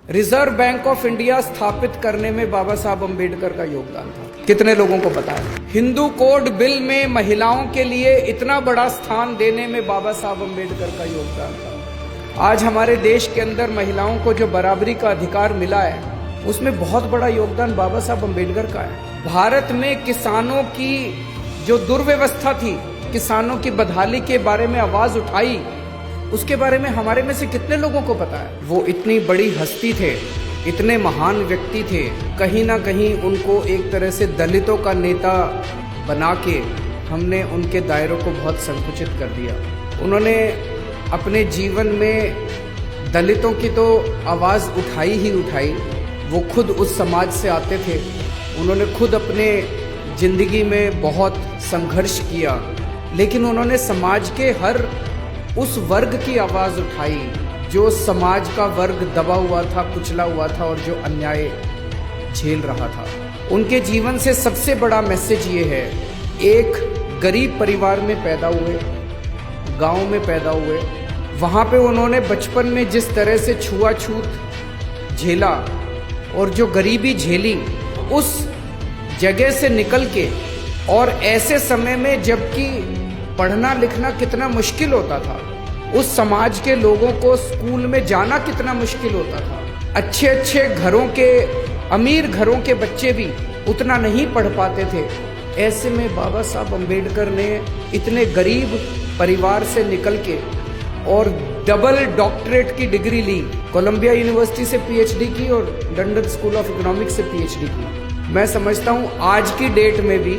Reserve bank of India स्थापित करने में बाबा साहब अम्बेडकर का योगदान था। कितने लोगों को पता है? हिंदू कोड बिल में महिलाओं के लिए इतना बड़ा स्थान देने में बाबा साहब अम्बेडकर का योगदान था। आज हमारे देश के अंदर महिलाओं को जो बराबरी का अधिकार मिला है, उसमें बहुत बड़ा योगदान बाबा साहब अम्बेडकर का है। भारत में किसानों की जो दुर्व्यवस्था थी, किसानों की बदहाली के बारे में आवाज उठाई, उसके बारे में हमारे में से कितने लोगों को पता है? वो इतनी बड़ी हस्ती थे, इतने महान व्यक्ति थे, कहीं ना कहीं उनको एक तरह से दलितों का नेता बना के हमने उनके दायरों को बहुत संकुचित कर दिया। उन्होंने अपने जीवन में दलितों की तो आवाज़ उठाई ही उठाई। वो खुद उस समाज से आते थे, उन्होंने खुद अपने जिंदगी में बहुत संघर्ष किया, लेकिन उन्होंने समाज के हर उस वर्ग की आवाज़ उठाई जो समाज का वर्ग दबा हुआ था, कुचला हुआ था और जो अन्याय झेल रहा था। उनके जीवन से सबसे बड़ा मैसेज ये है, एक गरीब परिवार में पैदा हुए, गांव में पैदा हुए, वहाँ पे उन्होंने बचपन में जिस तरह से छुआछूत झेला और जो गरीबी झेली, उस जगह से निकल के, और ऐसे समय में जबकि पढ़ना लिखना कितना मुश्किल होता था, उस समाज के लोगों को स्कूल में जाना कितना मुश्किल होता था। अच्छे अच्छे घरों के, अमीर घरों के बच्चे भी उतना नहीं पढ़ पाते थे। ऐसे में बाबा साहब अम्बेडकर ने इतने गरीब परिवार से निकल के और डबल डॉक्टरेट की डिग्री ली, कोलंबिया यूनिवर्सिटी से पीएचडी की और लंदन स्कूल ऑफ इकोनॉमिक्स से पीएचडी की। मैं समझता हूँ आज की डेट में भी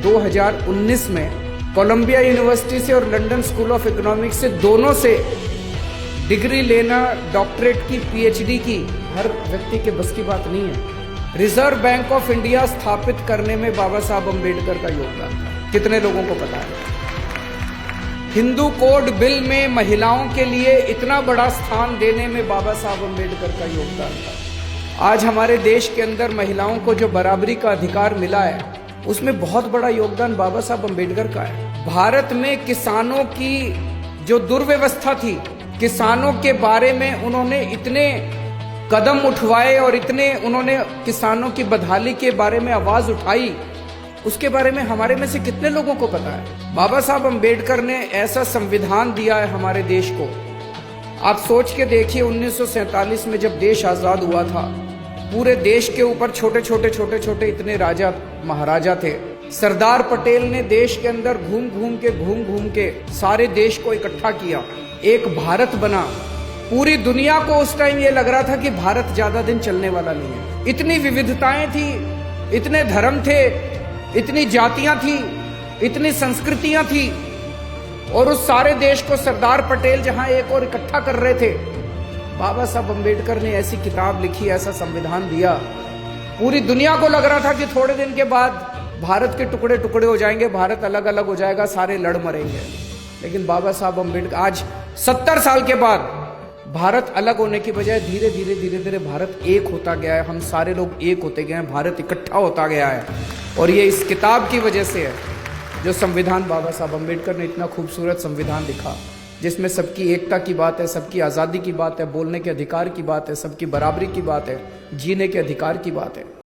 2019 में कोलंबिया यूनिवर्सिटी से और लंदन स्कूल ऑफ इकोनॉमिक्स से, दोनों से डिग्री लेना, डॉक्टरेट की, पीएचडी की, हर व्यक्ति के बस की बात नहीं है। रिजर्व बैंक ऑफ इंडिया स्थापित करने में बाबा साहब अम्बेडकर का योगदान था। कितने लोगों को पता है? हिंदू कोड बिल में महिलाओं के लिए इतना बड़ा स्थान देने में बाबा साहब अम्बेडकर का योगदान था। आज हमारे देश के अंदर महिलाओं को जो बराबरी का अधिकार मिला है, उसमें बहुत बड़ा योगदान बाबा साहब अम्बेडकर का है। भारत में किसानों की जो दुर्व्यवस्था थी, किसानों के बारे में उन्होंने इतने कदम उठवाए और इतने उन्होंने किसानों की बदहाली के बारे में आवाज उठाई, उसके बारे में हमारे में से कितने लोगों को पता है? बाबा साहब अम्बेडकर ने ऐसा संविधान दिया है हमारे देश को। आप सोच के देखिए, 1947 में जब देश आजाद हुआ था, पूरे देश के ऊपर छोटे छोटे इतने राजा महाराजा थे। सरदार पटेल ने देश के अंदर घूम घूम के सारे देश को इकट्ठा किया, एक भारत बना। पूरी दुनिया को उस टाइम ये लग रहा था कि भारत ज्यादा दिन चलने वाला नहीं है। इतनी विविधताएं थी, इतने धर्म थे, इतनी जातियां थी, इतनी संस्कृतियां थी, और उस सारे देश को सरदार पटेल जहां एक और इकट्ठा कर रहे थे, बाबा साहब अम्बेडकर ने ऐसी किताब लिखी, ऐसा संविधान दिया। पूरी दुनिया को लग रहा था कि थोड़े दिन के बाद भारत के टुकड़े टुकड़े हो जाएंगे, भारत अलग अलग हो जाएगा, सारे लड़ मरेंगे। लेकिन बाबा साहब अम्बेडकर आज 70 साल के बाद भारत अलग होने की बजाय धीरे धीरे भारत एक होता गया है। हम सारे लोग एक होते गए हैं, भारत इकट्ठा होता गया है। और ये इस किताब की वजह से है, जो संविधान बाबा साहब अम्बेडकर ने इतना खूबसूरत संविधान लिखा, जिसमें सबकी एकता की बात है, सबकी आज़ादी की बात है, बोलने के अधिकार की बात है, सबकी बराबरी की बात है, जीने के अधिकार की बात है।